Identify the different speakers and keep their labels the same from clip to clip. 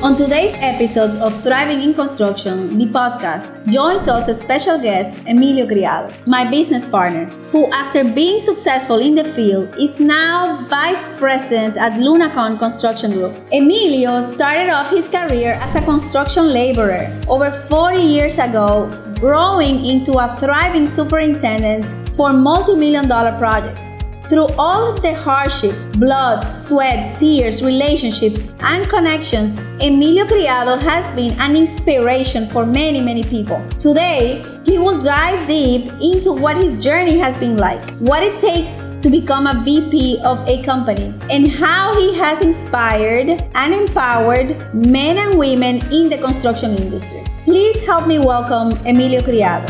Speaker 1: On today's episode of Thriving in Construction, the podcast, joins us a special guest, Emilio Criado, my business partner, who after being successful in the field is now Vice President at Lunacon Construction Group. Emilio started off his career as a construction laborer over 40 years ago, growing into a thriving superintendent for multi-million-dollar projects. Through all of the hardship, blood, sweat, tears, relationships, and connections, Emilio Criado has been an inspiration for many people. Today, he will dive deep into what his journey has been like, what it takes to become a VP of a company, and how he has inspired and empowered men and women in the construction industry. Please help me welcome Emilio Criado.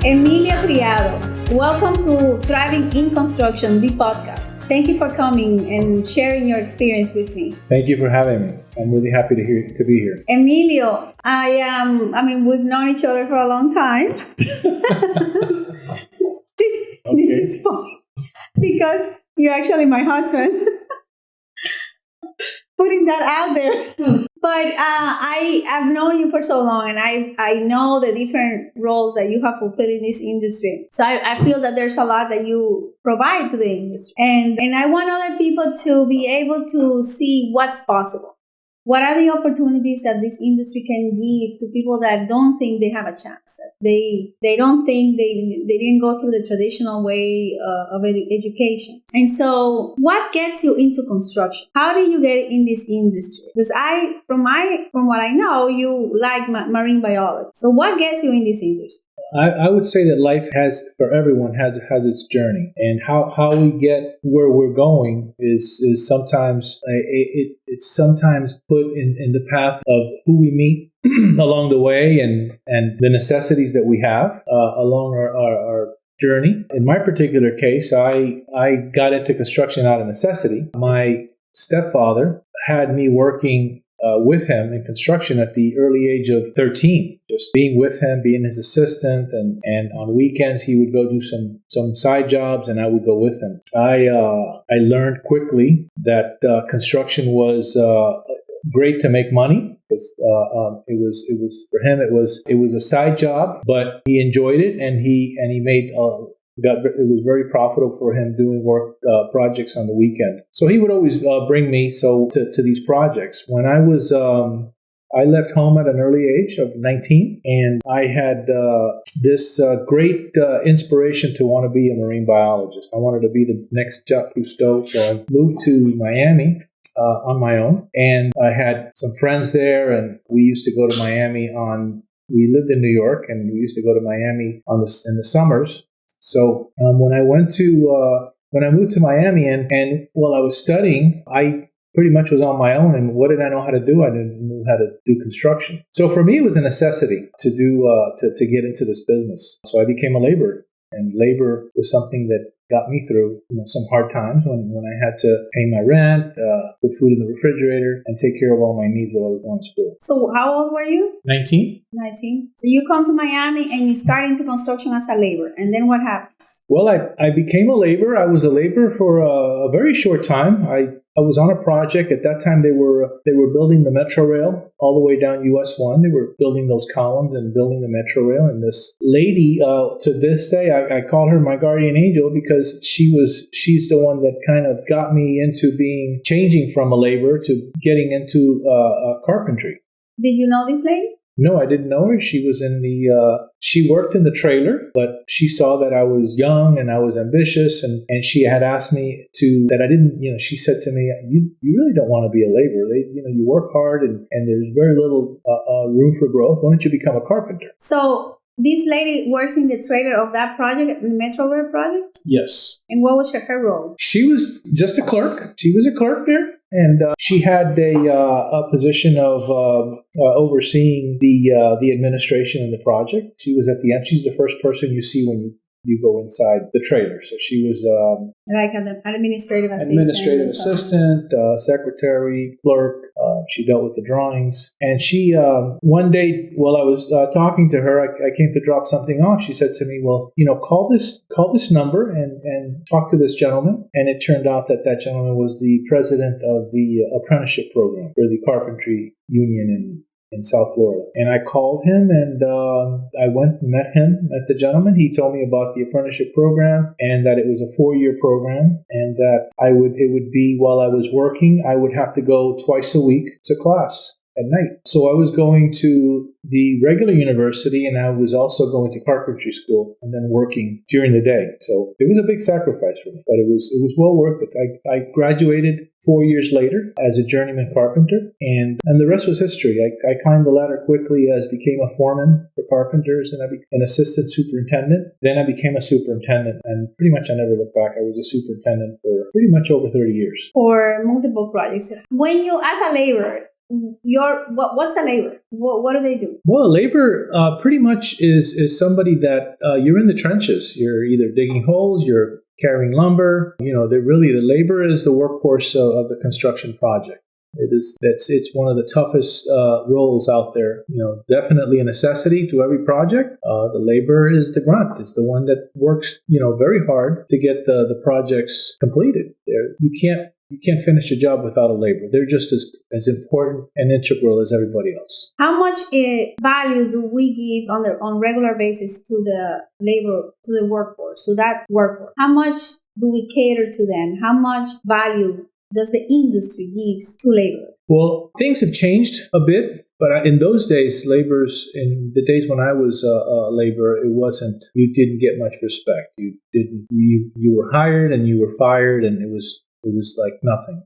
Speaker 1: Emilio Criado, welcome to Thriving in Construction, the podcast. Thank you for coming and sharing your experience with me.
Speaker 2: Thank you for having me. I'm really happy to be here.
Speaker 1: Emilio, we've known each other for a long time.
Speaker 2: Okay.
Speaker 1: This is funny because you're actually my husband. Putting that out there. But I've known you for so long, and I know the different roles that you have fulfilled in this industry. So I feel that there's a lot that you provide to the industry. And I want other people to be able to see what's possible. What are the opportunities that this industry can give to people that don't think they have a chance? They don't think they didn't go through the traditional way of education. And so what gets you into construction? How did you get in this industry? Because from what I know, you like marine biology. So what gets you in this industry?
Speaker 2: I would say that life for everyone has its journey, and how we get where we're going is sometimes it's sometimes put in the path of who we meet along the way and the necessities that we have along our journey. In my particular case, I got into construction out of necessity. My stepfather had me working with him in construction at the early age of 13, just being with him, being his assistant, and on weekends he would go do some side jobs and I would go with him. I learned quickly that construction was great to make money. It was for him. It was a side job, but he enjoyed it, and he made. It was very profitable for him doing work projects on the weekend. So he would always bring me to these projects. When I was I left home at an early age of 19, and I had this great inspiration to want to be a marine biologist. I wanted to be the next Jacques Cousteau, so I moved to Miami on my own, and I had some friends there, and we used to go to Miami we lived in New York, and we used to go to Miami in the summers. So when I moved to Miami and while I was studying, I pretty much was on my own. And what did I know how to do? I didn't know how to do construction. So for me, it was a necessity to get into this business. So I became a laborer, and labor was something that got me through some hard times when I had to pay my rent, put food in the refrigerator, and take care of all my needs while I was going to school.
Speaker 1: So how old were you?
Speaker 2: 19.
Speaker 1: 19. So you come to Miami and you start into construction as a laborer. And then what happens?
Speaker 2: Well, I became a laborer. I was a laborer for a very short time. I was on a project. At that time, they were building the Metro Rail all the way down US 1. They were building those columns and building the Metro Rail. And this lady, to this day, I call her my guardian angel because she's the one that kind of got me into changing from a laborer to getting into carpentry.
Speaker 1: Did you know this lady?
Speaker 2: No, I didn't know her. She was she worked in the trailer, but she saw that I was young and I was ambitious, and she had asked me she said to me, you really don't want to be a laborer. You work hard and there's very little room for growth. Why don't you become a carpenter?
Speaker 1: So this lady works in the trailer of that project, the Metro Rail project?
Speaker 2: Yes.
Speaker 1: And what was her role?
Speaker 2: She was just a clerk. She was a clerk there. And she had a position of overseeing the administration in the project. She was at the end. She's the first person you see when you you go inside the trailer. So she was
Speaker 1: like an administrative
Speaker 2: assistant, secretary, clerk. She dealt with the drawings. And she, one day while I was talking to her, I came to drop something off. She said to me, well, call this number and talk to this gentleman. And it turned out that gentleman was the president of the apprenticeship program for the carpentry union in South Florida. And I called him and I went and met the gentleman. He told me about the apprenticeship program and that it was a 4-year program and that it would be while I was working, I would have to go twice a week to class at night. So I was going to the regular university and I was also going to carpentry school and then working during the day. So it was a big sacrifice for me, but it was well worth it. I graduated 4 years later as a journeyman carpenter, and the rest was history. I climbed the ladder quickly as became a foreman for carpenters, and I became an assistant superintendent. Then I became a superintendent, and pretty much I never looked back. I was a superintendent for pretty much over 30 years.
Speaker 1: For multiple projects. When you, as a laborer, what's a laborer? What do they do?
Speaker 2: Well, a laborer pretty much is somebody that you're in the trenches. You're either digging holes, you're carrying lumber. The labor is the workhorse of the construction project. It's one of the toughest roles out there. Definitely a necessity to every project. The laborer is the grunt. It's the one that works, very hard to get the projects completed. You can't finish a job without a laborer. They're just as important and integral as everybody else.
Speaker 1: How much value do we give on regular basis to the labor, to the workforce, to that workforce? How much do we cater to them? How much value does the industry give to labor?
Speaker 2: Well, things have changed a bit. But in those days, laborers, in the days when I was a laborer, you didn't get much respect. You were hired and you were fired, and it was like nothing.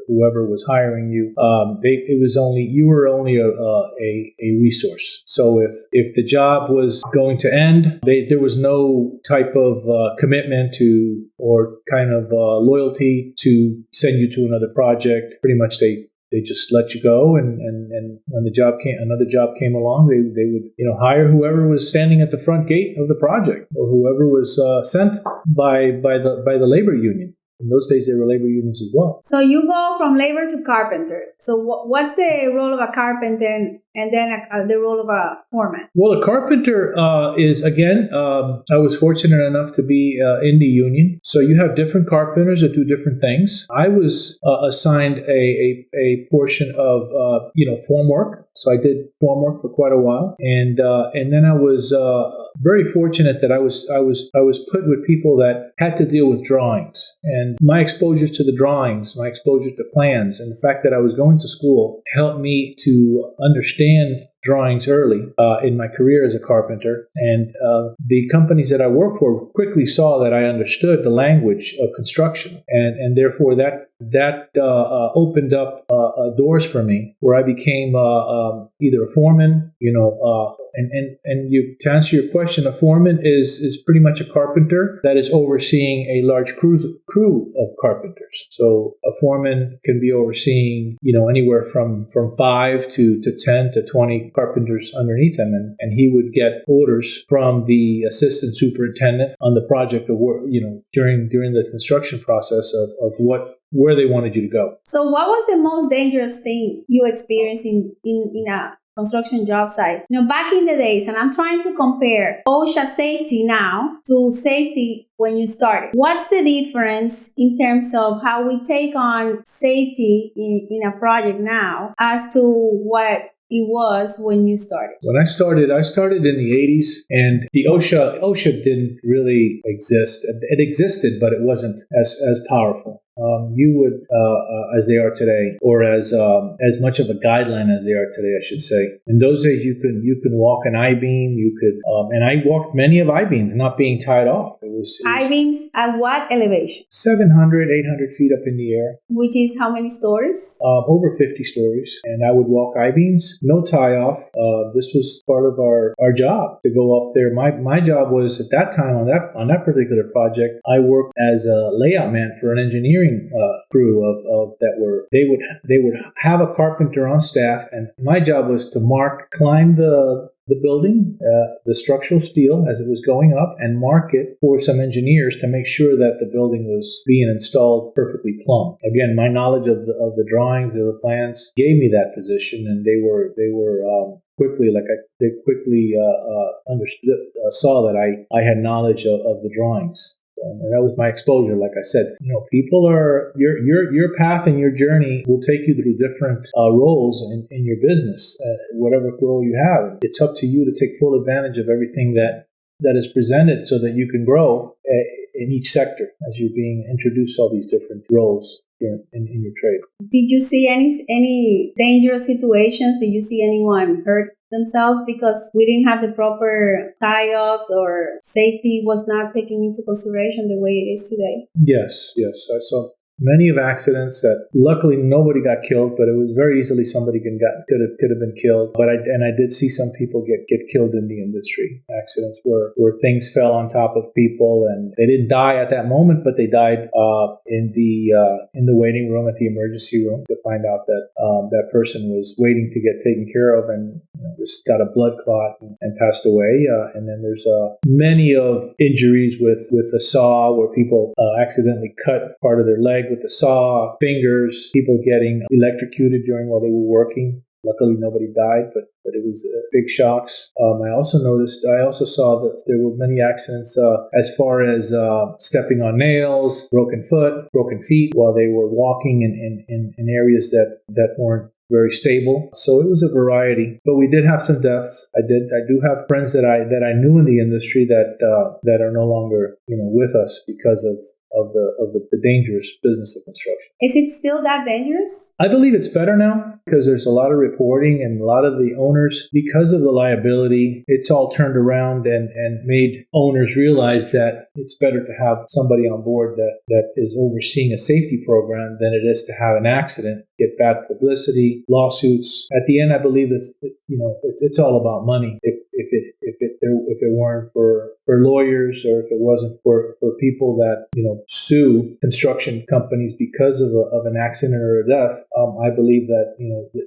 Speaker 2: Whoever was hiring you, you were only a resource. So if the job was going to end, there was no type of commitment to or kind of loyalty to send you to another project. Pretty much they just let you go, and when another job came along, they would hire whoever was standing at the front gate of the project or whoever was sent by the labor union. In those days, there were labor unions as well.
Speaker 1: So you go from labor to carpenter. So what's the role of a carpenter and then the role of a foreman?
Speaker 2: Well, a carpenter is, again, I was fortunate enough to be in the union. So you have different carpenters that do different things. I was assigned a portion of, form work. So I did form work for quite a while. And then I was very fortunate that I was put with people that had to deal with drawings. And my exposure to the drawings, my exposure to plans, and the fact that I was going to school helped me to understand drawings early in my career as a carpenter. And the companies that I worked for quickly saw that I understood the language of construction. And therefore that opened up doors for me where I became either a foreman, to answer your question, a foreman is pretty much a carpenter that is overseeing a large crew of carpenters. So a foreman can be overseeing, anywhere from 5 to 10 to 20 carpenters underneath him, and he would get orders from the assistant superintendent on the project of work, during the construction process of where they wanted you to go.
Speaker 1: So what was the most dangerous thing you experienced in a construction job site? Back in the days, and I'm trying to compare OSHA safety now to safety when you started. What's the difference in terms of how we take on safety in a project now as to what it was when you started?
Speaker 2: When I started in the 80s, and the OSHA didn't really exist. It existed, but it wasn't as powerful. You would, as they are today, or as much of a guideline as they are today, I should say. In those days, you can walk an I-beam. You could, and I walked many of I-beams, not being tied off. It was
Speaker 1: I-beams at what elevation?
Speaker 2: 700, 800 feet up in the air.
Speaker 1: Which is how many stories?
Speaker 2: Over 50 stories. And I would walk I-beams, no tie off. This was part of our job to go up there. My job was at that time on that particular project, I worked as a layout man for an engineering crew they would have a carpenter on staff, and my job was to climb the the building, the structural steel as it was going up, and mark it for some engineers to make sure that the building was being installed perfectly plumb. Again, my knowledge of the drawings, of the plans, gave me that position, and they were they quickly understood, saw that I had knowledge of the drawings. And that was my exposure. Like I said, people are your path and your journey will take you through different roles in your business, whatever role you have. It's up to you to take full advantage of everything that is presented, so that you can grow in each sector as you're being introduced to all these different roles in your trade.
Speaker 1: Did you see any dangerous situations? Did you see anyone hurt themselves because we didn't have the proper tie-ups, or safety was not taken into consideration the way it is today?
Speaker 2: Yes. I saw many of accidents that luckily nobody got killed, but it was very easily somebody could have been killed. But I did see some people get killed in the industry. Accidents where things fell on top of people, and they didn't die at that moment, but they died in the waiting room at the emergency room to find out that that person was waiting to get taken care of, and just got a blood clot and passed away. And then there's many of injuries with a saw, where people accidentally cut part of their leg with the saw, fingers, people getting electrocuted while they were working. Luckily, nobody died, but it was big shocks. I also saw that there were many accidents as far as stepping on nails, broken foot, broken feet while they were walking in areas that weren't very stable. So it was a variety, but we did have some deaths. I do have friends that I knew in the industry that are no longer with us because of the dangerous business of construction.
Speaker 1: Is it still that dangerous?
Speaker 2: I believe it's better now, because there's a lot of reporting, and a lot of the owners, because of the liability, it's all turned around and made owners realize that it's better to have somebody on board that is overseeing a safety program than it is to have an accident, get bad publicity, lawsuits. At the end, I believe it's all about money. If it weren't for lawyers, or if it wasn't for people that sue construction companies because of an accident or a death, I believe that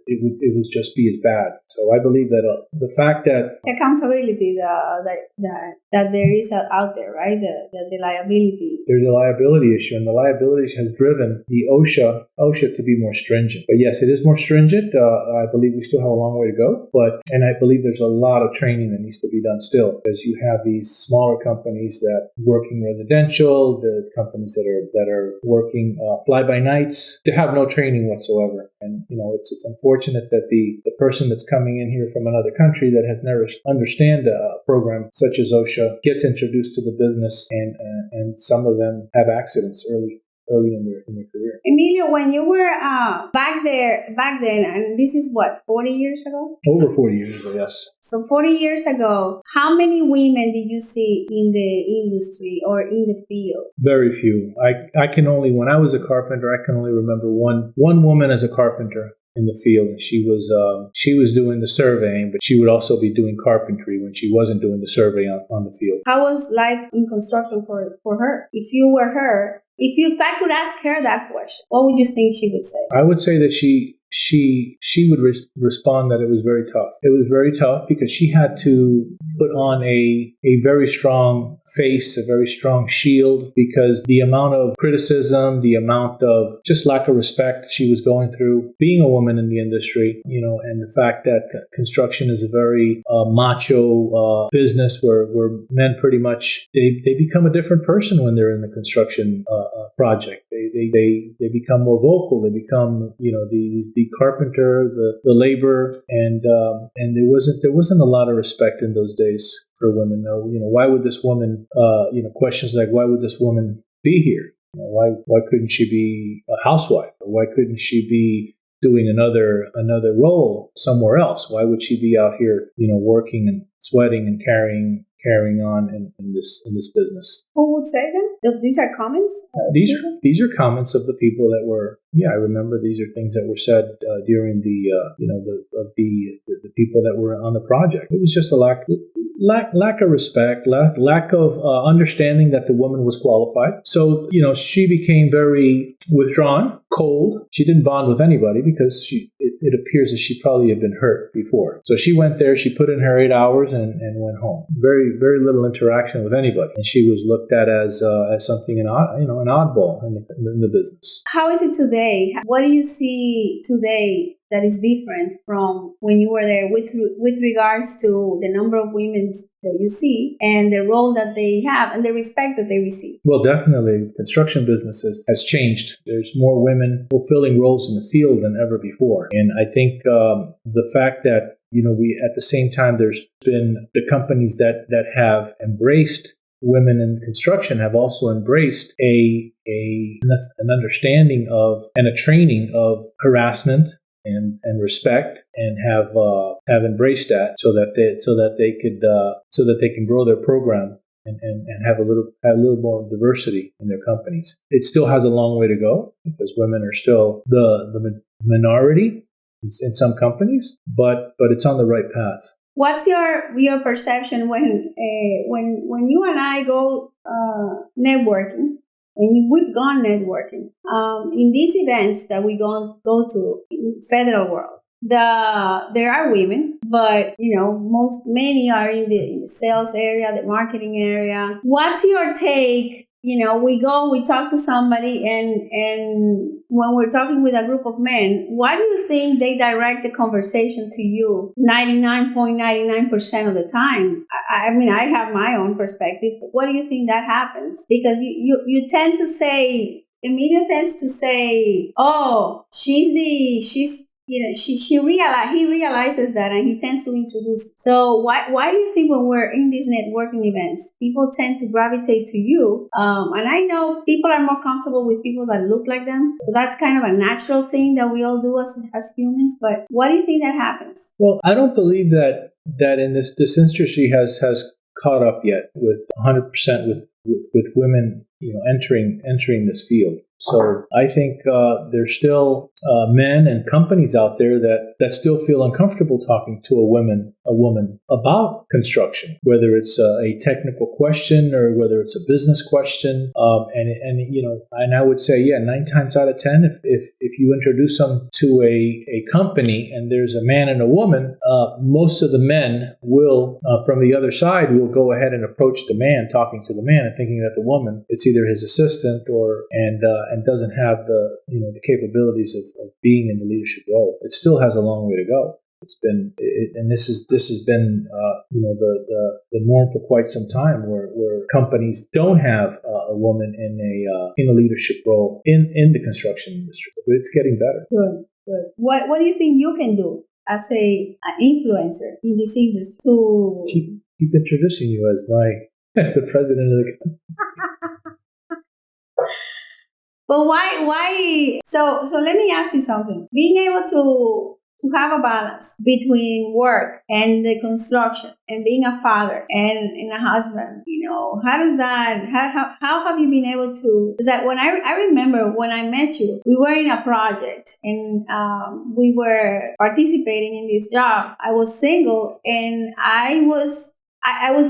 Speaker 2: it would just be as bad. So I believe that the fact that
Speaker 1: the accountability that there is out there, right? The liability.
Speaker 2: There's a liability issue, and the liability has driven the OSHA to be more stringent. But yes, it is more stringent. I believe we still have a long way to go, and I believe there's a lot of training that needs to be done still, because you have these smaller companies that working residential, the companies that are working fly-by-nights, they have no training whatsoever. And it's unfortunate that the person that's coming in here from another country that has never understand a program such as OSHA gets introduced to the business, and some of them have accidents early in their career.
Speaker 1: Emilio, when you were back then, and this is 40 years ago?
Speaker 2: Over 40 years ago, yes.
Speaker 1: So 40 years ago, how many women did you see in the industry or in the field?
Speaker 2: Very few. I can only, when I was a carpenter, I can only remember one woman as a carpenter in the field, and she was doing the surveying, but she would also be doing carpentry when she wasn't doing the survey on the field.
Speaker 1: How was life in construction for her? If you were her, if I could ask her that question, what would you think she would say?
Speaker 2: I would say that she would respond that it was very tough. It was very tough because she had to put on a very strong face, a very strong shield, because the amount of criticism, the amount of just lack of respect she was going through, being a woman in the industry, and the fact that construction is a very macho business where men pretty much, they become a different person when they're in the construction project. They become more vocal. They become, the carpenter, the laborer, and there wasn't a lot of respect in those days for women. Why would this woman, questions like, why would this woman be here? Why couldn't she be a housewife? Or why couldn't she be doing another role somewhere else? Why would she be out here, working and sweating and carrying on in this business?
Speaker 1: Who would say that? These are comments?
Speaker 2: These are comments of the people that were. Yeah, I remember these are things that were said during the people that were on the project. It was just a lack of respect, lack of understanding that the woman was qualified. So she became very withdrawn, cold. She didn't bond with anybody because it appears that she probably had been hurt before. So she went there, she put in her 8 hours and went home. Very, very little interaction with anybody. And she was looked at as something, an oddball in the business.
Speaker 1: How is it today? What do you see today that is different from when you were there with regards to the number of women that you see and the role that they have and the respect that they receive?
Speaker 2: Well, definitely. Construction businesses has changed. There's more women fulfilling roles in the field than ever before. And I think the fact that, we at the same time, there's been the companies that have embraced women in construction have also embraced an understanding of and a training of harassment and respect, and have embraced that so that they can grow their program and have a little more diversity in their companies. It still has a long way to go because women are still the minority in some companies, but it's on the right path.
Speaker 1: What's your perception when you and I go networking? And we've gone networking in these events that we go to in federal world. There are women, but many are in the sales area, the marketing area. What's your take? We talk to somebody, and when we're talking with a group of men, why do you think they direct the conversation to you 99.99% of the time? I mean, I have my own perspective, but what do you think that happens? Because you tend to say, Emilio tends to say, oh, he realizes that, and he tends to introduce. So why do you think when we're in these networking events, people tend to gravitate to you? And I know people are more comfortable with people that look like them. So that's kind of a natural thing that we all do as humans. But why do you think that happens?
Speaker 2: Well, I don't believe that in this industry has caught up yet with 100% with women, entering this field. So I think there's still men and companies out there that still feel uncomfortable talking to a woman about construction, whether it's a technical question or whether it's a business question. And I would say, 9 times out of 10, if you introduce them to a company and there's a man and a woman, most of the men will, from the other side, will go ahead and approach the man, talking to the man and thinking that the woman, it's either his assistant and doesn't have the capabilities of being in the leadership role. It still has a long way to go. This has been the norm for quite some time, where companies don't have a woman in a leadership role in the construction industry. But it's getting better.
Speaker 1: Good. What do you think you can do as an influencer in this industry to
Speaker 2: keep introducing you as the president of the company?
Speaker 1: But why? So let me ask you something. Being able to have a balance between work and the construction and being a father and a husband, how does that, how have you been able to, is that when I remember when I met you, we were in a project and we were participating in this job. I was single and I was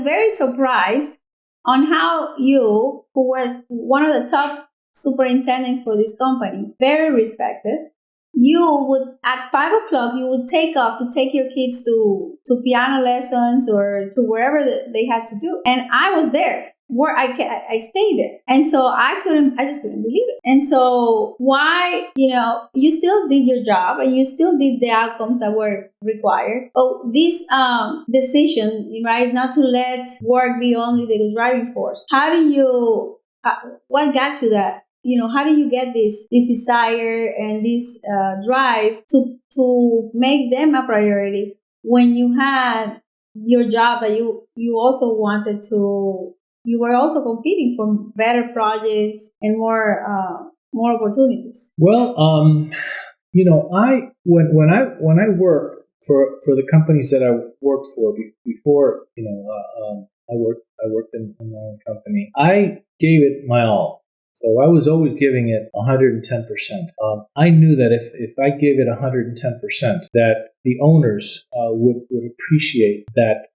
Speaker 1: very surprised on how you, who was one of the top superintendents for this company, very respected, you would, at 5 o'clock, you would take off to take your kids to piano lessons or to wherever they had to do. And I was there, where I stayed there. And so I just couldn't believe it. And so why, you still did your job and you still did the outcomes that were required. But this decision, right, not to let work be only the driving force. How do you, what got you that? How do you get this desire and this drive to make them a priority when you had your job that you also wanted to, you were also competing for better projects and more opportunities? Well,
Speaker 2: when I worked for the companies that I worked for before, I worked in my own company. I gave it my all. So I was always giving it 110%. I knew that if I gave it 110%, that the owners would appreciate that,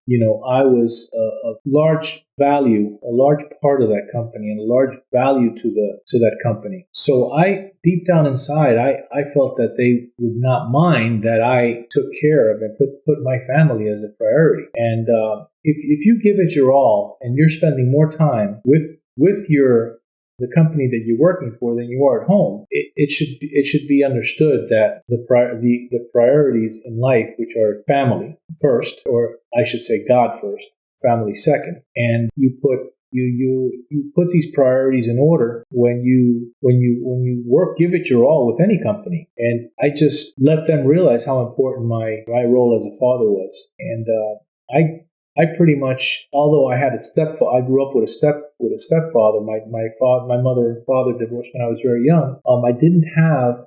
Speaker 2: I was a large value, a large part of that company, and a large value to that company. So deep down inside, I felt that they would not mind that I took care of and put my family as a priority. And if you give it your all and you're spending more time with the company that you're working for than you are at home, it should be understood that the priorities in life, which are family first, or I should say God first, family second, and you put these priorities in order when you work, give it your all with any company. And I just let them realize how important my role as a father was. And I pretty much, although I had I grew up with a stepfather. My mother and father divorced when I was very young. I didn't have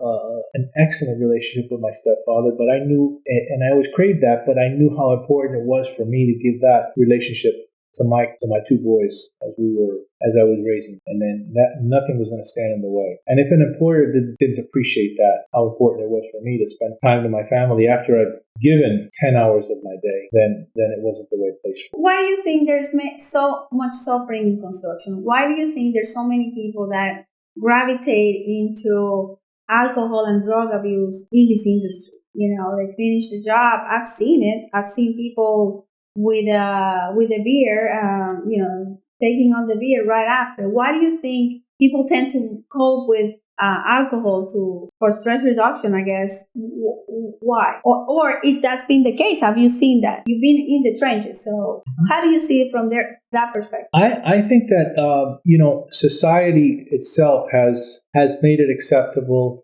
Speaker 2: an excellent relationship with my stepfather, but I knew, and I always craved that, but I knew how important it was for me to give that relationship to my two boys as I was raising, and then nothing was going to stand in the way. And if an employer didn't appreciate that, how important it was for me to spend time with my family after I've given 10 hours of my day, then it wasn't the right place for me.
Speaker 1: Why do you think there's so much suffering in construction? Why do you think there's so many people that gravitate into alcohol and drug abuse in this industry? They finish the job. I've seen it. I've seen people with a beer, taking on the beer right after. Why do you think people tend to cope with alcohol for stress reduction, I guess? Why? Or if that's been the case, have you seen that? You've been in the trenches, so how do you see it from that perspective?
Speaker 2: I think that society itself has made it acceptable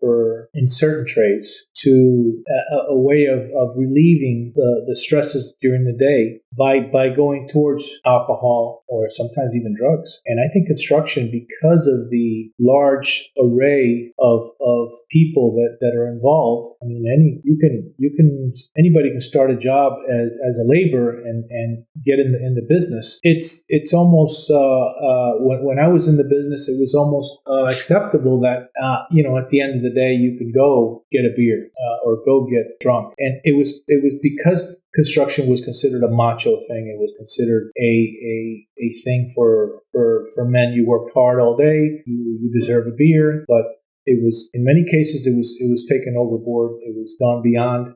Speaker 2: in certain trades to a way of relieving the stresses during the day by going towards alcohol or sometimes even drugs. And I think construction, because of the large array of people that are involved, I mean, anybody can start a job as a laborer and get in the business. It's almost when I was in the business, it was almost acceptable that at the end of the day you could go get a beer or go get drunk, and it was because construction was considered a macho thing. It was considered a thing for men. You worked hard all day, you deserve a beer, but it was, in many cases, it was taken overboard. It was gone beyond.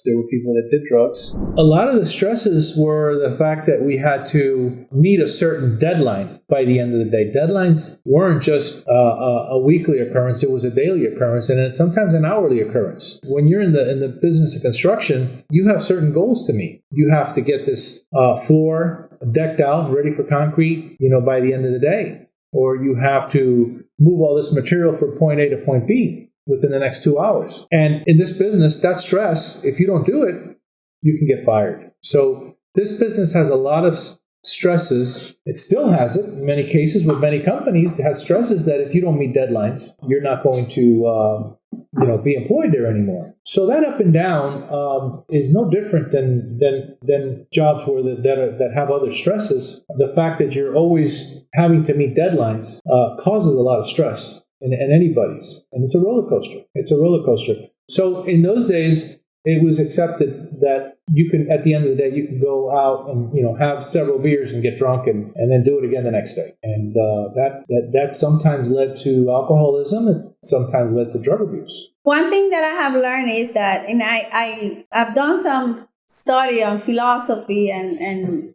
Speaker 2: There were people that did drugs. A lot of the stresses were the fact that we had to meet a certain deadline by the end of the day. Deadlines weren't just a weekly occurrence; it was a daily occurrence, and sometimes an hourly occurrence. When you're in the business of construction, you have certain goals to meet. You have to get this floor decked out and ready for concrete, by the end of the day, or you have to move all this material from point A to point B within the next 2 hours. And in this business, that stress, if you don't do it, you can get fired. So this business has a lot of stresses. It still has it in many cases with many companies. It has stresses that if you don't meet deadlines, you're not going to be employed there anymore. So that up and down is no different than jobs that have other stresses. The fact that you're always having to meet deadlines causes a lot of stress in anybody's, and it's a roller coaster. So in those days, it was accepted that you can, at the end of the day, you can go out and have several beers and get drunk and then do it again the next day. And that sometimes led to alcoholism. It sometimes led to drug abuse.
Speaker 1: One thing that I have learned is that, and I've done some study on philosophy and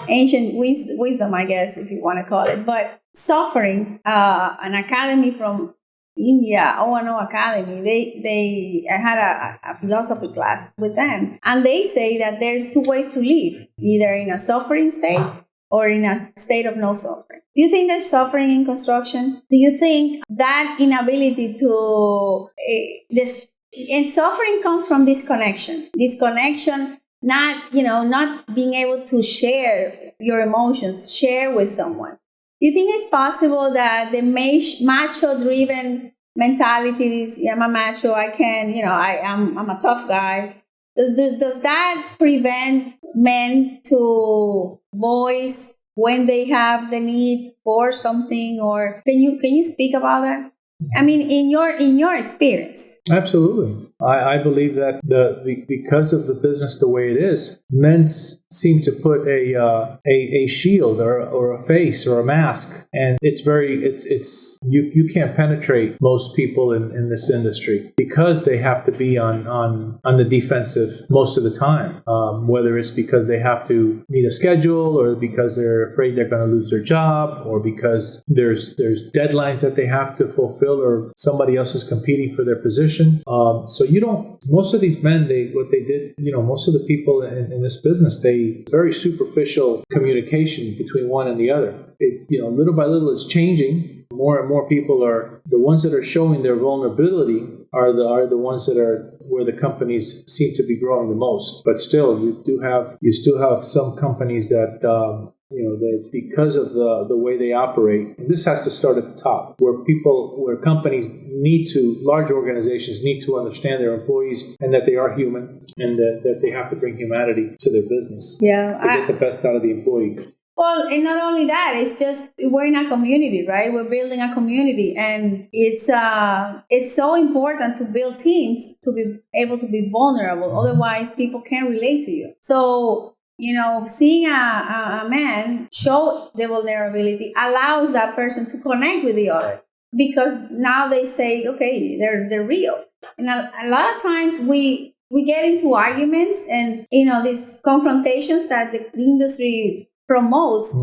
Speaker 1: ancient wisdom, I guess, if you want to call it. But suffering, an academy from India, O&O Academy, I had a philosophy class with them, and they say that there's two ways to live, either in a suffering state or in a state of no suffering. Do you think there's suffering in construction? Do you think that inability to, and suffering comes from disconnection, not being able to share your emotions, share with someone. Do you think it's possible that the macho-driven mentality is, I'm a macho, I can, I'm a tough guy. Does that prevent men to voice when they have the need for something? Or can you speak about that? I mean, in your experience.
Speaker 2: Absolutely. I believe that because of the business the way it is, men seem to put a shield or a face or a mask, and it's you can't penetrate most people in this industry because they have to be on the defensive most of the time. Whether it's because they have to meet a schedule, or because they're afraid they're going to lose their job, or because there's deadlines that they have to fulfill, or somebody else is competing for their position. So most of these men, most of the people in this business, very superficial communication between one and the other. Little by little it's changing. More and more people are, the ones that are showing their vulnerability are the ones that are where the companies seem to be growing the most. But still, you still have some companies that, that because of the way they operate, and this has to start at the top, where companies large organizations need to understand their employees, and that they are human, and that they have to bring humanity to their business to get the best out of the employee.
Speaker 1: Well, and not only that, it's just we're in a community, right? We're building a community, and it's so important to build teams to be able to be vulnerable. Otherwise, people can't relate to you. So, seeing a man show the vulnerability allows that person to connect with the other, because now they say, okay, they're real. And a lot of times we get into arguments and these confrontations that the industry promotes.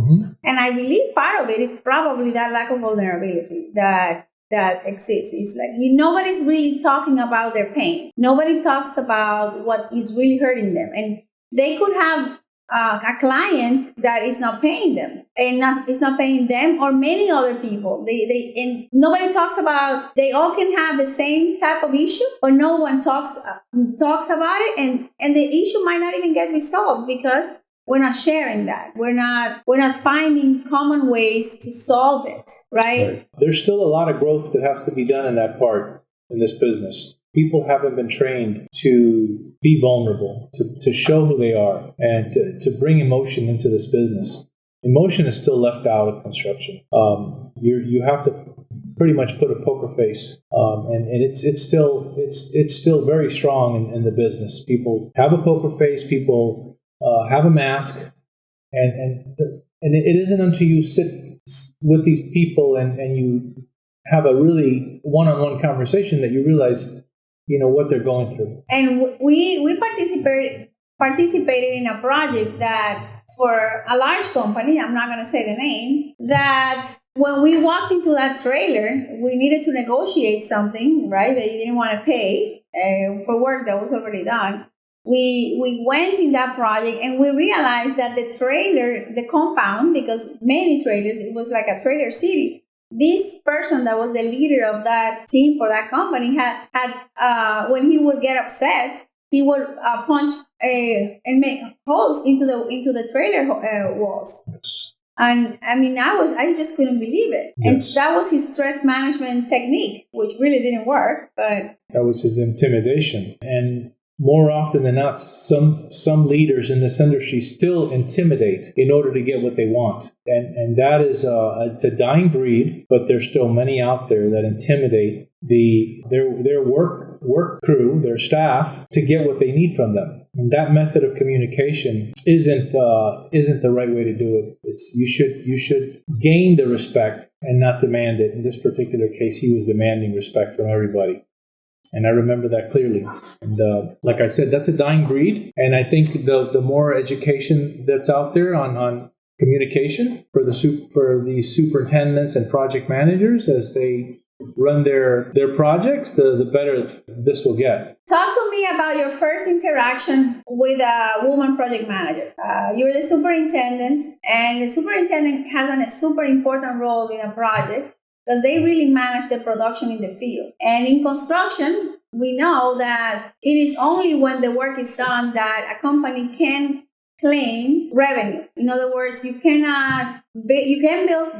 Speaker 1: And I believe part of it is probably that lack of vulnerability that exists. It's like nobody's really talking about their pain. Nobody talks about what is really hurting them. And they could have a client that is not paying them, and is not paying them or many other people. And nobody talks about, they all can have the same type of issue, or no one talks about it, and the issue might not even get resolved because we're not sharing that. We're not finding common ways to solve it, right?
Speaker 2: There's still a lot of growth that has to be done in that part in this business. People haven't been trained to be vulnerable, to show who they are, and to bring emotion into this business. Emotion is still left out of construction. You have to pretty much put a poker face, and it's still very strong in the business. People have a poker face. People have a mask, and it isn't until you sit with these people and you have a really one-on-one conversation that you realize what they're going through.
Speaker 1: And we participated in a project that, for a large company, I'm not going to say the name, that when we walked into that trailer, we needed to negotiate something, right? They didn't want to pay for work that was already done. We went in that project and we realized that the trailer, the compound, because many trailers, it was like a trailer city. This person that was the leader of that team for that company had when he would get upset, he would punch and make holes into the trailer walls. And I mean, I just couldn't believe it. Yes. And that was his stress management technique, which really didn't work. But
Speaker 2: that was his intimidation. And more often than not, some leaders in this industry still intimidate in order to get what they want. And that is it's a dying breed, but there's still many out there that intimidate their work crew, their staff, to get what they need from them. And that method of communication isn't the right way to do it. You should gain the respect and not demand it. In this particular case, he was demanding respect from everybody. And I remember that clearly. And like I said, that's a dying breed. And I think the more education that's out there on communication for the superintendents and project managers as they run their projects, the better this will get.
Speaker 1: Talk to me about your first interaction with a woman project manager. You're the superintendent, and the superintendent has a super important role in a project, because they really manage the production in the field. And in construction, we know that it is only when the work is done that a company can claim revenue. In other words, you can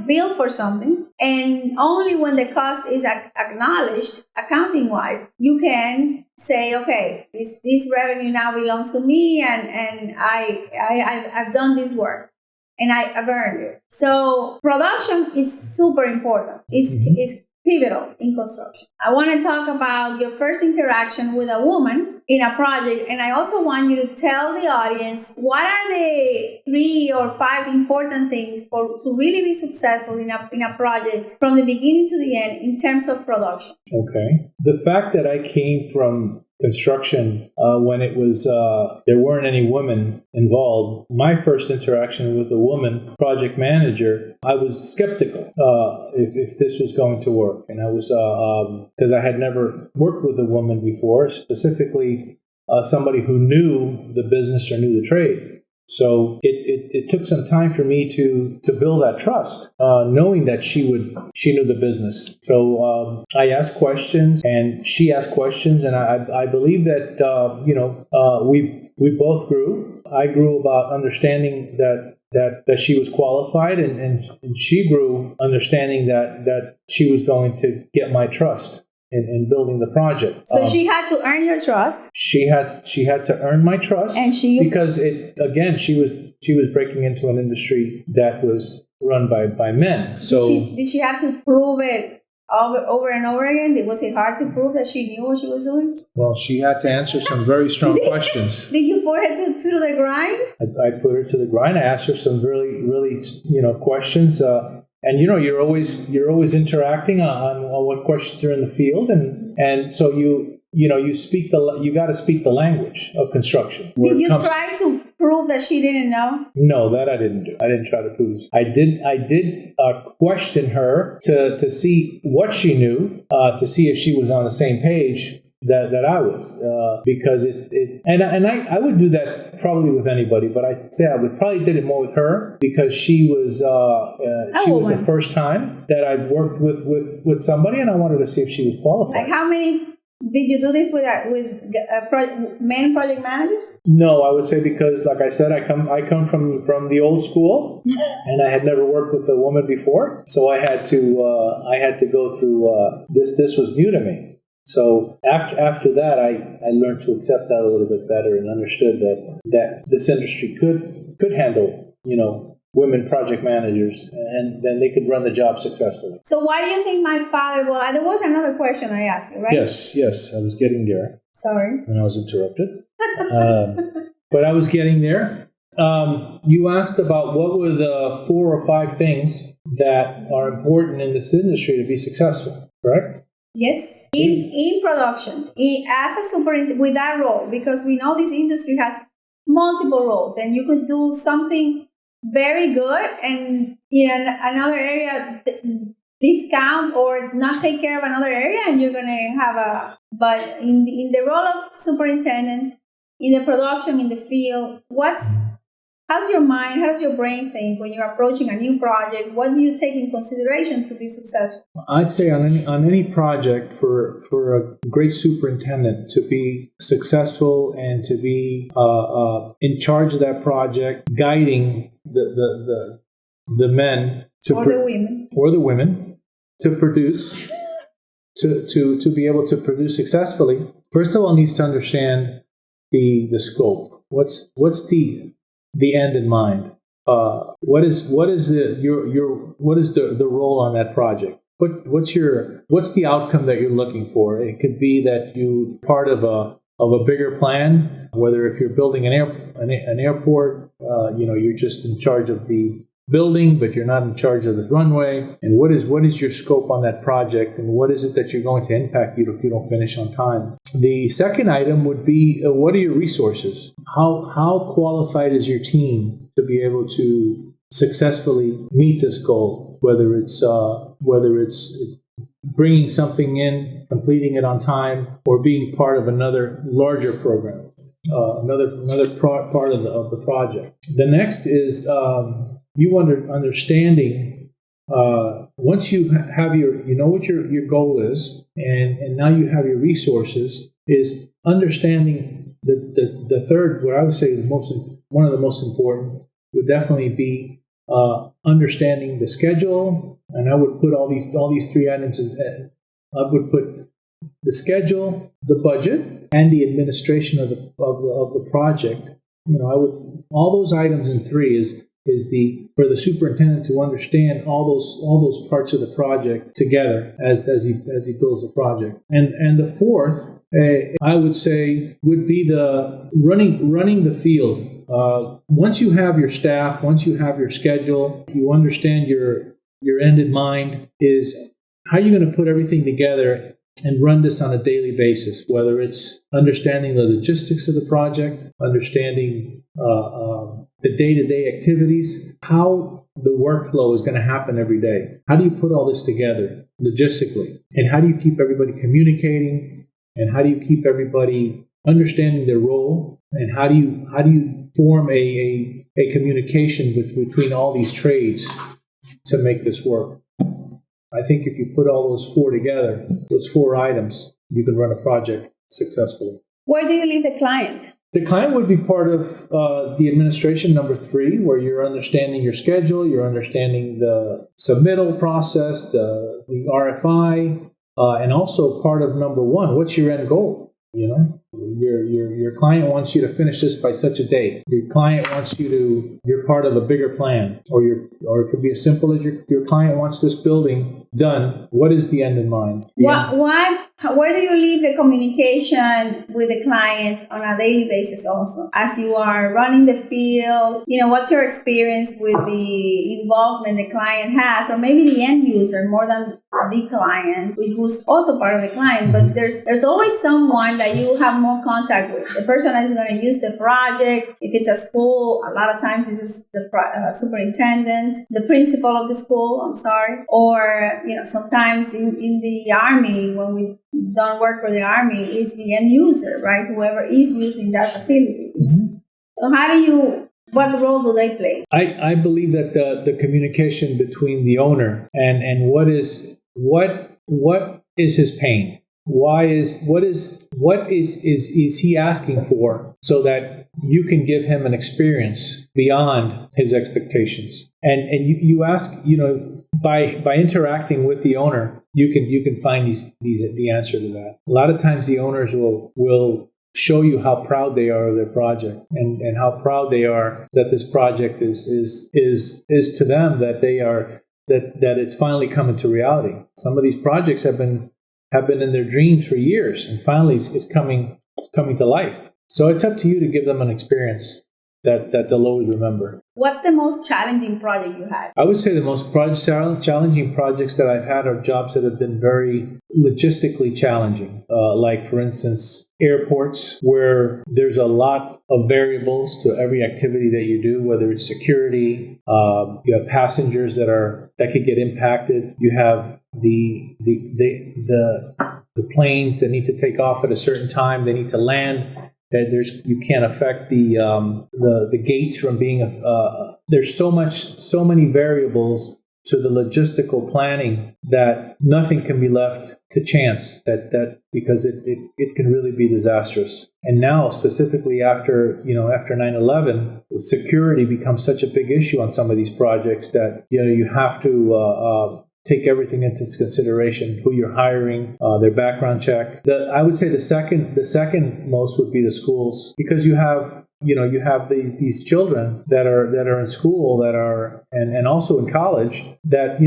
Speaker 1: bill for something, and only when the cost is acknowledged accounting-wise, you can say, okay, this revenue now belongs to me, and I've done this work. and I've earned it. So production is super important. It's pivotal in construction. I want to talk about your first interaction with a woman in a project, and I also want you to tell the audience what are the 3 or 5 important things to really be successful in a project from the beginning to the end in terms of production.
Speaker 2: Okay. The fact that I came from construction when it was there weren't any women involved. My first interaction with a woman project manager, I was skeptical if this was going to work, and I was because I had never worked with a woman before, specifically somebody who knew the business or knew the trade. So it took some time for me to build that trust, knowing that she knew the business. So I asked questions and she asked questions, and I believe that we both grew. I grew about understanding that she was qualified, and she grew understanding that she was going to get my trust in building the project.
Speaker 1: So she had to earn your trust.
Speaker 2: She had to earn my trust, and because she was breaking into an industry that was run by men. So
Speaker 1: did she have to prove it over and over again? Was it hard to prove that she knew what she was doing?
Speaker 2: Well, she had to answer some very strong questions.
Speaker 1: Did you put her through the grind?
Speaker 2: I put her to the grind. I asked her some really questions. And you're always interacting on what questions are in the field, and so you got to speak the language of construction.
Speaker 1: Did you try to prove that she didn't know?
Speaker 2: No, that I didn't do. I didn't try to prove. I did question her to see what she knew, to see if she was on the same page that I was, because I would do that probably with anybody, but I'd say I would probably did it more with her because she was the first time that I'd worked with somebody, and I wanted to see if she was qualified.
Speaker 1: Like how many did you do this with men project managers?
Speaker 2: No, I would say because, like I said, I come from the old school, and I had never worked with a woman before, so I had to go through this. This was new to me. So after that, I learned to accept that a little bit better and understood that this industry could handle, women project managers, and then they could run the job successfully.
Speaker 1: So why do you think my father, there was another question I asked you, right?
Speaker 2: Yes, I was getting there.
Speaker 1: Sorry.
Speaker 2: And I was interrupted. But I was getting there. You asked about what were the 4 or 5 things that are important in this industry to be successful, correct?
Speaker 1: Yes, in production, as a superintendent, with that role, because we know this industry has multiple roles, and you could do something very good and in another area discount or not take care of another area, and you're going to have but in the role of superintendent, in the production, in the field, how's your mind, how does your brain think when you're approaching a new project? What do you take in consideration to be successful?
Speaker 2: I'd say on any project for a great superintendent to be successful and to be in charge of that project, guiding the men or the women to produce, to be able to produce successfully. First of all, needs to understand the scope. What's the end in mind? What is the role on that project? What's the outcome that you're looking for? It could be that you part of a bigger plan. Whether if you're building an airport, you're just in charge of the building, but you're not in charge of the runway. And what is your scope on that project, and what is it that you're going to impact you if you don't finish on time? The second item would be what are your resources? How qualified is your team to be able to successfully meet this goal? Whether it's bringing something in, completing it on time, or being part of another larger program, another part of the project. The next is understanding. Once you have what your goal is, and now you have your resources, is understanding the third. What I would say one of the most important would definitely be understanding the schedule. And I would put all these 3 items in. I would put the schedule, the budget, and the administration of the project. I would all those items in 3 is for the superintendent to understand all those parts of the project together as he builds the project. And the fourth, I would say, would be the running the field. Once you have your staff, once you have your schedule, you understand your end in mind is how are you going to put everything together and run this on a daily basis, whether it's understanding the logistics of the project, understanding the day-to-day activities, how the workflow is going to happen every day. How do you put all this together logistically? And how do you keep everybody communicating? And how do you keep everybody understanding their role? And how do you form a communication between all these trades to make this work? I think if you put all those four together, those four items, you can run a project successfully.
Speaker 1: Where do you leave the client?
Speaker 2: The client would be part of the administration, number 3, where you're understanding your schedule, you're understanding the submittal process, the RFI, and also part of number 1. What's your end goal? You know, your client wants you to finish this by such a date. Your client wants you're part of a bigger plan, or it could be as simple as your client wants this building done. What is the end in mind?
Speaker 1: Where do you leave the communication with the client on a daily basis also? As you are running the field, what's your experience with the involvement the client has, or maybe the end user more than the client, who's also part of the client, but there's always someone that you have more contact with. The person that is going to use the project. If it's a school, a lot of times this is the superintendent, the principal of the school, or sometimes in the Army, when we don't work for the Army, is the end user, right? Whoever is using that facility. So what role do they play?
Speaker 2: I believe that the communication between the owner and what is his pain? What is he asking for, so that you can give him an experience beyond his expectations? And you ask, by interacting with the owner, you can find the answer to that. A lot of times the owners will show you how proud they are of their project, and how proud they are that this project is to them, that they are that it's finally coming to reality. Some of these projects have been in their dreams for years, and finally it's coming to life. So it's up to you to give them an experience that they'll always remember.
Speaker 1: What's the most challenging project you had?
Speaker 2: I would say the most challenging projects that I've had are jobs that have been very logistically challenging. Like, for instance, airports, where there's a lot of variables to every activity that you do, whether it's security, you have passengers that could get impacted. You have the planes that need to take off at a certain time. They need to land. That you can't affect the gates from being there's so many variables to the logistical planning that nothing can be left to chance, that because it can really be disastrous. And now, specifically after 9/11, security becomes such a big issue on some of these projects that you have to take everything into consideration: who you're hiring, their background check. I would say the second most would be the schools, because you have these children that are in school and also in college that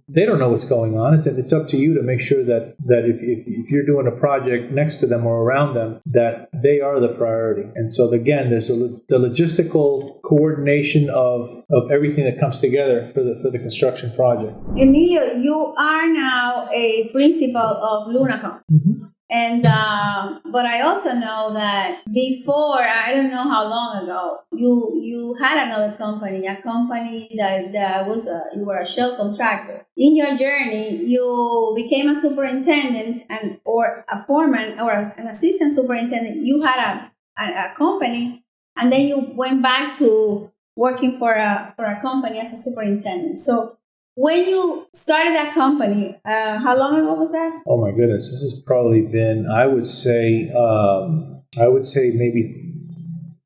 Speaker 2: they don't know what's going on. It's up to you to make sure that if you're doing a project next to them or around them, that they are the priority. And so again, there's the logistical coordination of everything that comes together for the construction project.
Speaker 1: Emilio, you are now a principal of Lunacon.
Speaker 2: Mm-hmm.
Speaker 1: And but I also know that before, I don't know how long ago, you had another company, a company that was you were a shell contractor. In your journey, you became a superintendent or a foreman or an assistant superintendent. You had a company, and then you went back to working for a company as a superintendent. So when you started that company, how long ago was that?
Speaker 2: Oh my goodness, this has probably been, I would say maybe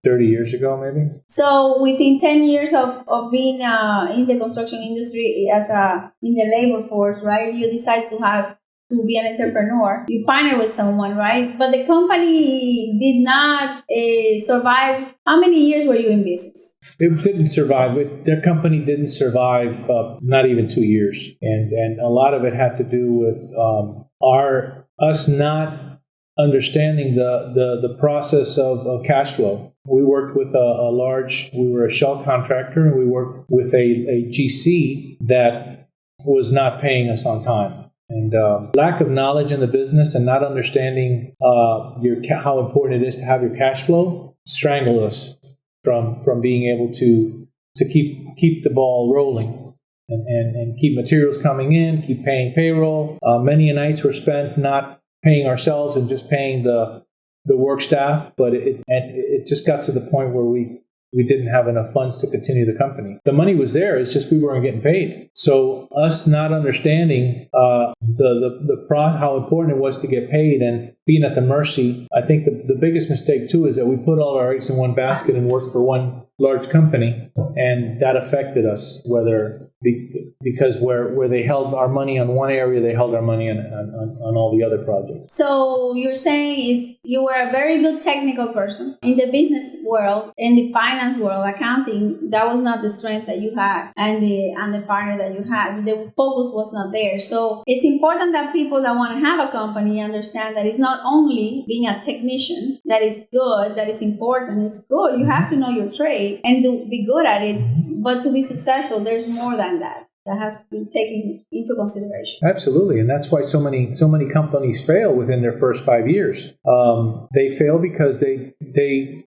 Speaker 2: 30 years ago, maybe.
Speaker 1: So within 10 years of being in the construction industry in the labor force, right? You decide to have to be an entrepreneur. You partner with someone, right? But the company did not survive. How many years were you in business?
Speaker 2: It didn't survive. Their company didn't survive not even 2 years. And a lot of it had to do with us not understanding the process of cash flow. We worked with we were a shell contractor, and we worked with a GC that was not paying us on time. And lack of knowledge in the business and not understanding how important it is to have your cash flow strangled us from being able to keep the ball rolling and keep materials coming in, keep paying payroll. Many nights were spent not paying ourselves and just paying the work staff, but it just got to the point where we didn't have enough funds to continue the company. The money was there, it's just we weren't getting paid. So us not understanding how important it was to get paid and being at the mercy, I think the biggest mistake too is that we put all our eggs in one basket and worked for one large company, and that affected us, because where they held our money on one area, they held our money on all the other projects.
Speaker 1: So you're saying is you were a very good technical person in the business world, in the finance world, accounting. That was not the strength that you had, and the partner that you had. The focus was not there. So it's important that people that want to have a company understand that it's not only being a technician that is good, that is important. It's good. You have to know your trade and to be good at it. But to be successful, there's more than that. That has to be taken into consideration.
Speaker 2: Absolutely, and that's why so many companies fail within their first 5 years. They fail because I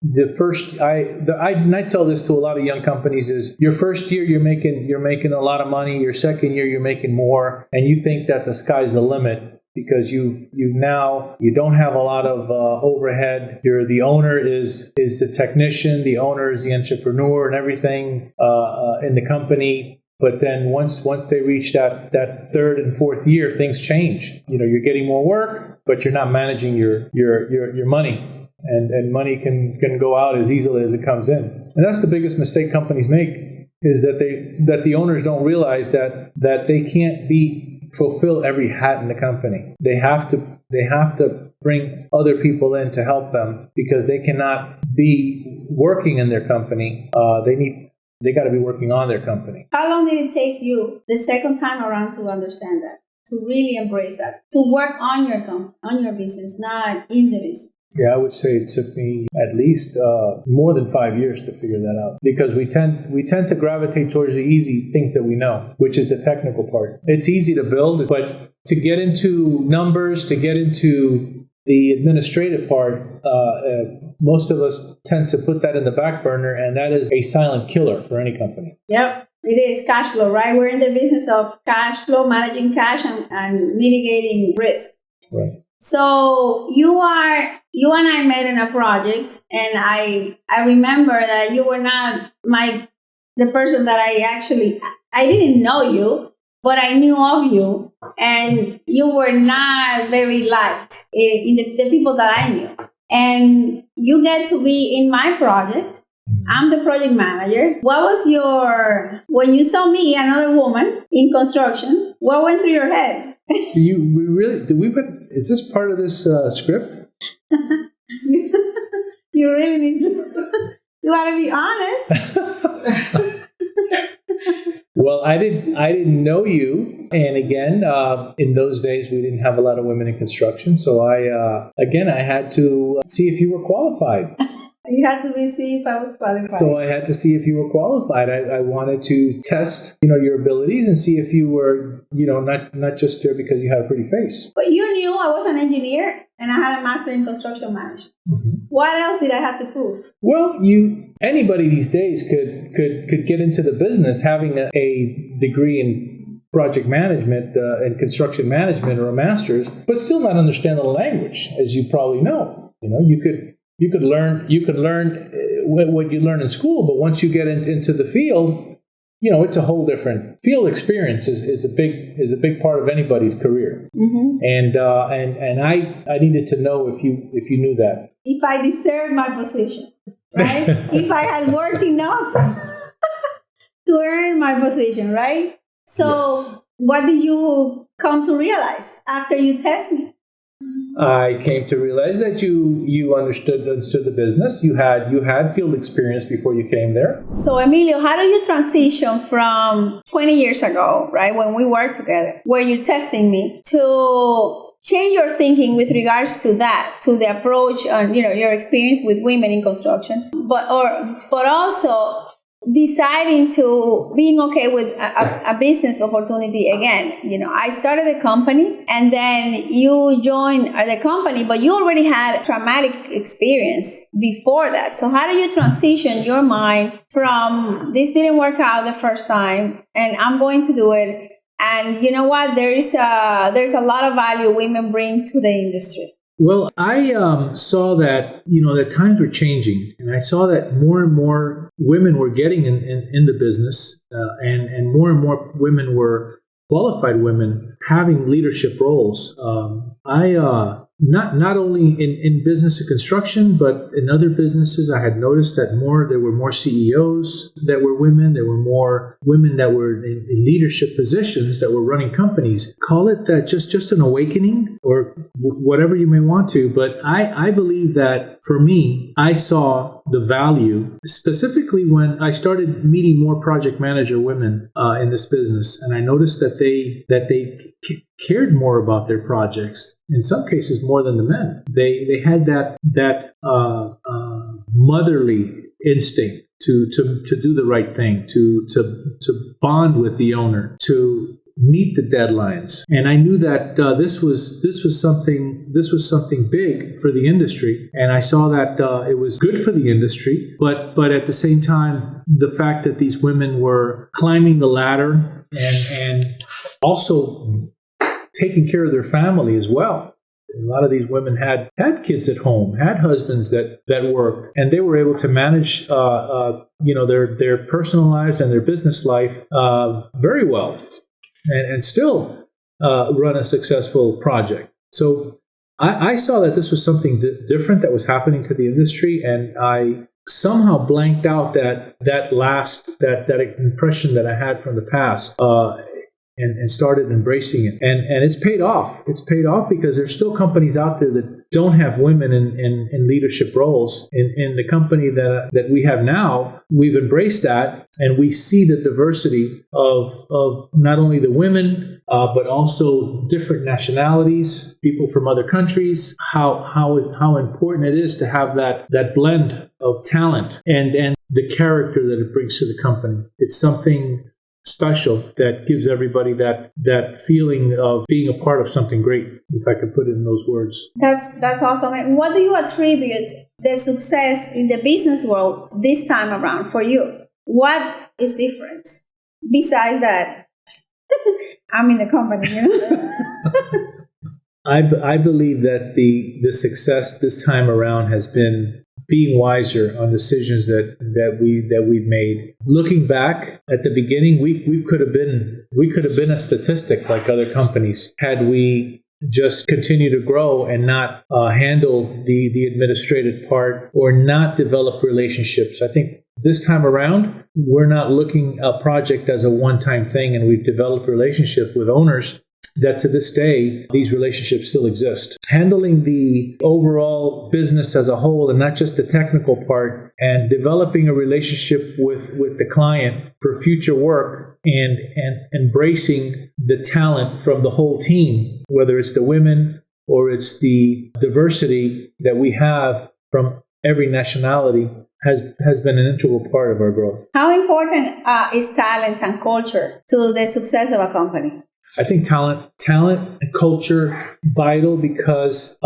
Speaker 2: tell this to a lot of young companies: is your first year you're making a lot of money, your second year you're making more, and you think that the sky's the limit. Because you don't have a lot of overhead. The owner is the technician, the owner is the entrepreneur, and everything in the company. But then once they reach that third and fourth year, things change. You're getting more work, but you're not managing your money, and money can go out as easily as it comes in. And that's the biggest mistake companies make, is that the owners don't realize that they can't fulfill every hat in the company. They have to bring other people in to help them, because they cannot be working in their company. They got to be working on their company.
Speaker 1: How long did it take you the second time around to understand that, to really embrace that, to work on your business, not in the business?
Speaker 2: Yeah, I would say it took me at least more than 5 years to figure that out, because we tend to gravitate towards the easy things that we know, which is the technical part. It's easy to build, but to get into numbers, to get into the administrative part, most of us tend to put that in the back burner, and that is a silent killer for any company.
Speaker 1: Yep. It is cash flow, right? We're in the business of cash flow, managing cash and mitigating risk.
Speaker 2: Right.
Speaker 1: So you and I met in a project, and I remember that you were not the person that I didn't know you, but I knew of you, and you were not very liked in the people that I knew. And you get to be in my project. I'm the project manager. What was when you saw me, another woman in construction, what went through your head?
Speaker 2: So is this part of this script?
Speaker 1: You really need to, you got to be honest.
Speaker 2: Well, I didn't know you. And again, in those days, we didn't have a lot of women in construction. So I had to see if you were qualified.
Speaker 1: You had to see if I was qualified.
Speaker 2: So I had to see if you were qualified. I wanted to test, your abilities and see if you were, not just there because you had a pretty face.
Speaker 1: But you knew I was an engineer and I had a master in construction management. Mm-hmm. What else did I have to prove? Well,
Speaker 2: anybody these days could get into the business having a degree in project management and construction management or a master's, but still not understand the language, as you probably know. You could learn what you learn in school, but once you get into the field, it's a whole different field. Experience is a big part of anybody's career. Mm-hmm. And I needed to know if you knew that.
Speaker 1: If I deserved my position, right? If I had worked enough to earn my position, right? So. Yes. What did you come to realize after you test me?
Speaker 2: I came to realize that you understood the business. You had field experience before you came there.
Speaker 1: So Emilio, how do you transition from 20 years ago, right, when we worked together, where you're testing me, to change your thinking with regards to that, to the approach and your experience with women in construction, but also deciding to being okay with a business opportunity again. I started a company and then you joined the company, but you already had traumatic experience before that. So how do you transition your mind from this didn't work out the first time and I'm going to do it? And you know what? There's a lot of value women bring to the industry.
Speaker 2: Well, I saw that, that times were changing, and I saw that more and more women were getting in the business, and more women were qualified women having leadership roles. Not only in business and construction, but in other businesses, I had noticed that there were more CEOs that were women. There were more women that were in leadership positions that were running companies. Call it that just an awakening or whatever you may want to. But I believe that for me, I saw the value specifically when I started meeting more project manager women in this business, and I noticed that they cared more about their projects. In some cases, more than the men. They had that motherly instinct to do the right thing, to bond with the owner, to meet the deadlines. And I knew that this was something big for the industry, and I saw that it was good for the industry. But at the same time, the fact that these women were climbing the ladder and also taking care of their family as well. A lot of these women had kids at home, had husbands that worked, and they were able to manage, their personal lives and their business life very well, and still run a successful project. So I saw that this was something different that was happening to the industry, and I somehow blanked out that impression that I had from the past. And started embracing it. And it's paid off. It's paid off because there's still companies out there that don't have women in leadership roles. In the company that we have now, we've embraced that, and we see the diversity of not only the women, but also different nationalities, people from other countries, how important it is to have that blend of talent and the character that it brings to the company. It's something special that gives everybody that feeling of being a part of something great, if I could put it in those words.
Speaker 1: That's awesome. And what do you attribute the success in the business world this time around for you? What is different besides that? I'm in the company,
Speaker 2: I believe that the success this time around has been being wiser on decisions that we've made. Looking back at the beginning, we could have been a statistic like other companies had we just continue to grow and not handle the administrative part or not develop relationships. I think this time around, we're not looking at a project as a one-time thing, and we've developed a relationship with owners that to this day, these relationships still exist. Handling the overall business as a whole and not just the technical part, and developing a relationship with the client for future work, and embracing the talent from the whole team, whether it's the women or it's the diversity that we have from every nationality, has been an integral part of our growth.
Speaker 1: How important is talent and culture to the success of a company?
Speaker 2: I think talent and culture vital because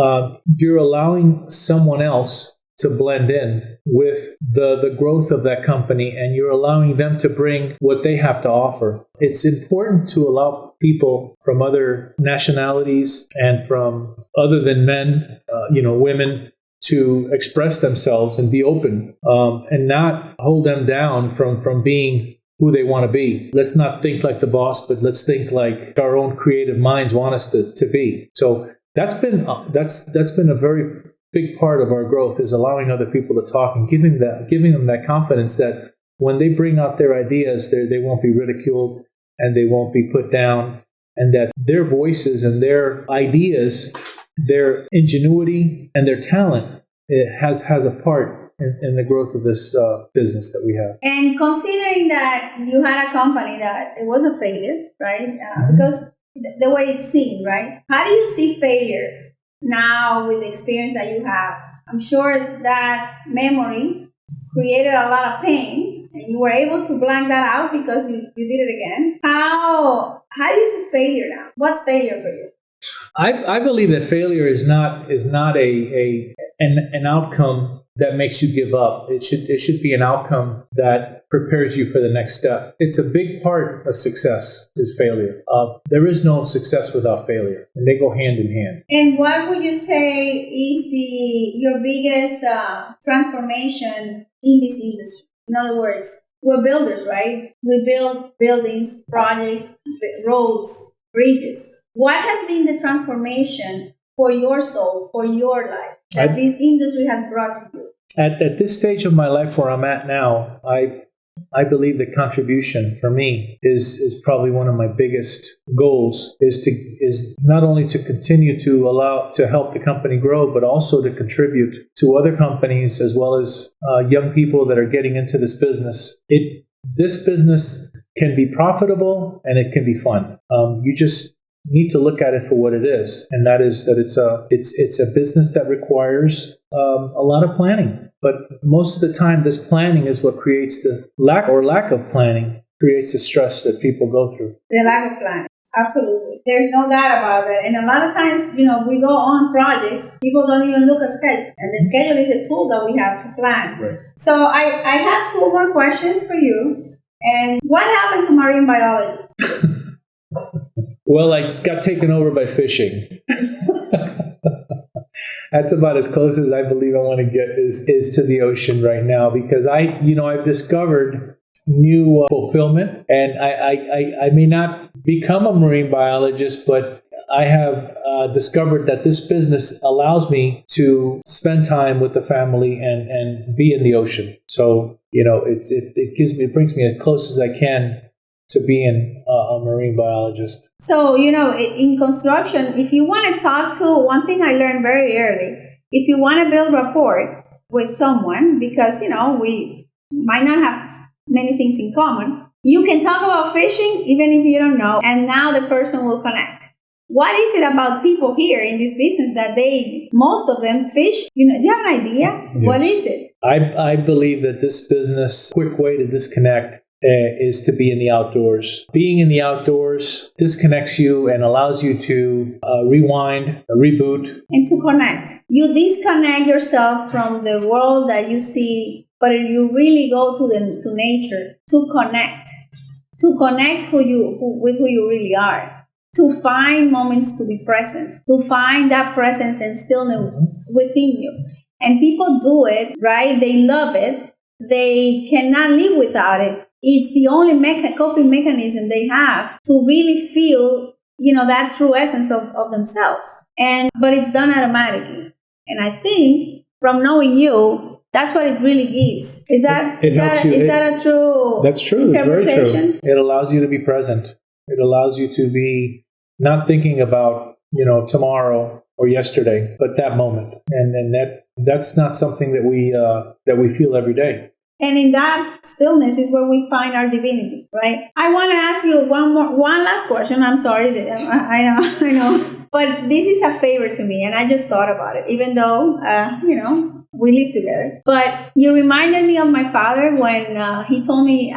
Speaker 2: you're allowing someone else to blend in with the growth of that company, and you're allowing them to bring what they have to offer. It's important to allow people from other nationalities and from other than men, women, to express themselves and be open, and not hold them down from being who they want to be. Let's not think like the boss, but let's think like our own creative minds want us to be. So that's been a very big part of our growth, is allowing other people to talk and giving them that confidence that when they bring out their ideas, they won't be ridiculed. and they won't be put down, and that their voices and their ideas, their ingenuity and their talent, it has a part in the growth of this business that we have.
Speaker 1: And considering that you had a company that it was a failure, right? Because the way it's seen, right? How do you see failure now with the experience that you have? I'm sure that memory created a lot of pain, and you were able to blank that out because you did it again. How do you see failure now? What's failure for you?
Speaker 2: I believe that failure is not an outcome that makes you give up. It should be an outcome that prepares you for the next step. It's a big part of success is failure. There is no success without failure, and they go hand in hand.
Speaker 1: And what would you say is your biggest transformation in this industry? In other words, we're builders, right? We build buildings, projects, roads, bridges. What has been the transformation for your soul, for your life, that this industry has brought to you?
Speaker 2: At this stage of my life where I'm at now, I believe the contribution for me is probably one of my biggest goals is not only to continue to help the company grow, but also to contribute to other companies as well as young people that are getting into this business. This business can be profitable and it can be fun. You just need to look at it for what it is, and that is that it's a business that requires a lot of planning. But most of the time, this planning is what creates the lack of planning creates the stress that people go through.
Speaker 1: The lack of planning, absolutely. There's no doubt about that. And a lot of times, we go on projects, people don't even look at schedule, and the schedule is a tool that we have to plan.
Speaker 2: Right.
Speaker 1: So I have two more questions for you. And what happened to marine biology?
Speaker 2: Well, I got taken over by fishing. That's about as close as I believe I want to get is to the ocean right now, because I've discovered new fulfillment, and I may not become a marine biologist, but I have discovered that this business allows me to spend time with the family and be in the ocean. So it brings me as close as I can to being a marine biologist. So,
Speaker 1: in construction, if you want to talk to, one thing I learned very early, if you want to build rapport with someone, because, we might not have many things in common, you can talk about fishing even if you don't know, and now the person will connect. What is it about people here in this business that most of them fish? Do you have an idea? Yes. What is it?
Speaker 2: I believe that this business, quick way to disconnect is to be in the outdoors. Being in the outdoors disconnects you and allows you to rewind, reboot.
Speaker 1: And to connect. You disconnect yourself from the world that you see, but you really go to nature to connect. To connect with who you really are. To find moments to be present. To find that presence and stillness within you. And people do it, right? They love it. They cannot live without it. It's the only coping mechanism they have to really feel, that true essence of themselves. But it's done automatically. And I think from knowing you, that's what it really gives. Is that a true?
Speaker 2: That's true. It's very true. It allows you to be present. It allows you to be not thinking about, tomorrow or yesterday, but that moment. And that's not something that we feel every day.
Speaker 1: And in that stillness is where we find our divinity, right? I want to ask you one last question. I'm sorry. I know. But this is a favor to me, and I just thought about it, even though, we live together. But you reminded me of my father when he told me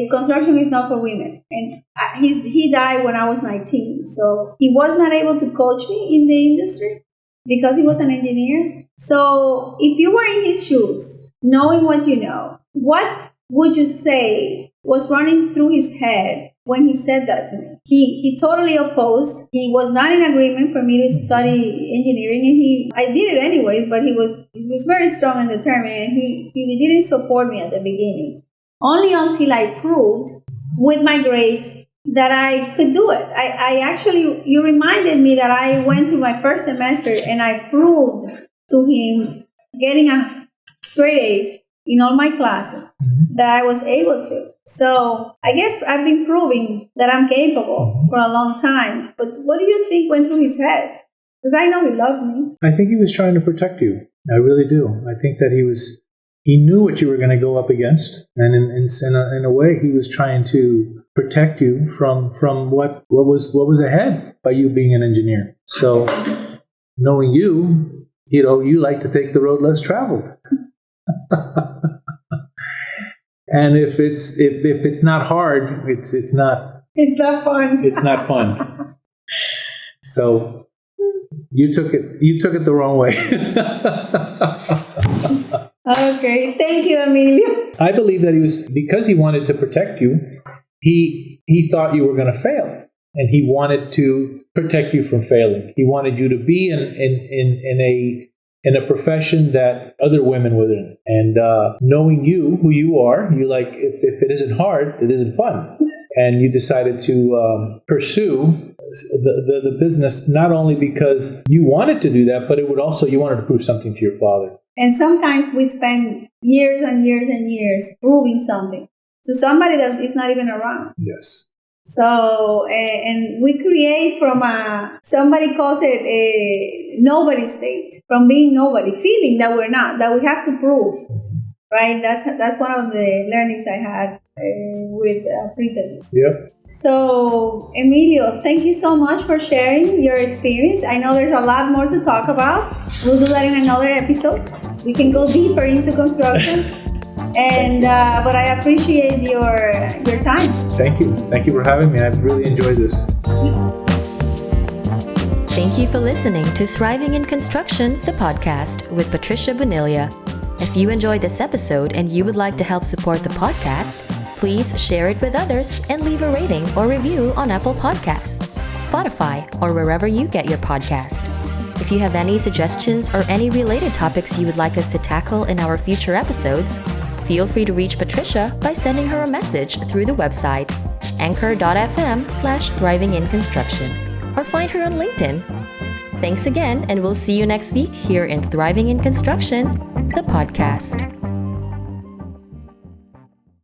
Speaker 1: construction is not for women. And he died when I was 19. So he was not able to coach me in the industry because he was an engineer. So if you were in his shoes, knowing what you know, what would you say was running through his head when he said that to me? He totally opposed. He was not in agreement for me to study engineering, and I did it anyways, but he was very strong and determined, and he didn't support me at the beginning. Only until I proved with my grades that I could do it. I actually, you reminded me that I went through my first semester and I proved to him, getting a straight A's, in all my classes that I was able to. So I guess I've been proving that I'm capable for a long time. But what do you think went through his head? Because I know he loved me.
Speaker 2: I think he was trying to protect you. I really do. I think that he knew what you were going to go up against, and in a way, he was trying to protect you from what was ahead by you being an engineer. So, knowing you, you like to take the road less traveled. And if it's not hard, it's not
Speaker 1: fun.
Speaker 2: It's not fun. So you took it the wrong way.
Speaker 1: Okay, thank you, Emilio.
Speaker 2: I believe that because he wanted to protect you, he thought you were going to fail, and he wanted to protect you from failing. He wanted you to be in a profession that other women were in. And knowing you, who you are, you like, if it isn't hard, it isn't fun. And you decided to pursue the business, not only because you wanted to do that, but you wanted to prove something to your father.
Speaker 1: And sometimes we spend years and years and years proving something to somebody that is not even around.
Speaker 2: Yes.
Speaker 1: So, and we create from somebody calls it a nobody state, from being nobody, feeling that we're not, that we have to prove, right? That's one of the learnings I had with pre-interview.
Speaker 2: Yep.
Speaker 1: So, Emilio, thank you so much for sharing your experience. I know there's a lot more to talk about. We'll do that in another episode. We can go deeper into construction. And but I appreciate your time.
Speaker 2: Thank you for having me. I've really enjoyed this.
Speaker 3: Thank you for listening to Thriving in Construction, the podcast with Patricia Bonilla. If you enjoyed this episode and you would like to help support the podcast, please share it with others and leave a rating or review on Apple Podcasts, Spotify, or wherever you get your podcast. If you have any suggestions or any related topics you would like us to tackle in our future episodes, feel free to reach Patricia by sending her a message through the website anchor.fm/thrivinginconstruction or find her on LinkedIn. Thanks again, and we'll see you next week here in Thriving in Construction, the podcast.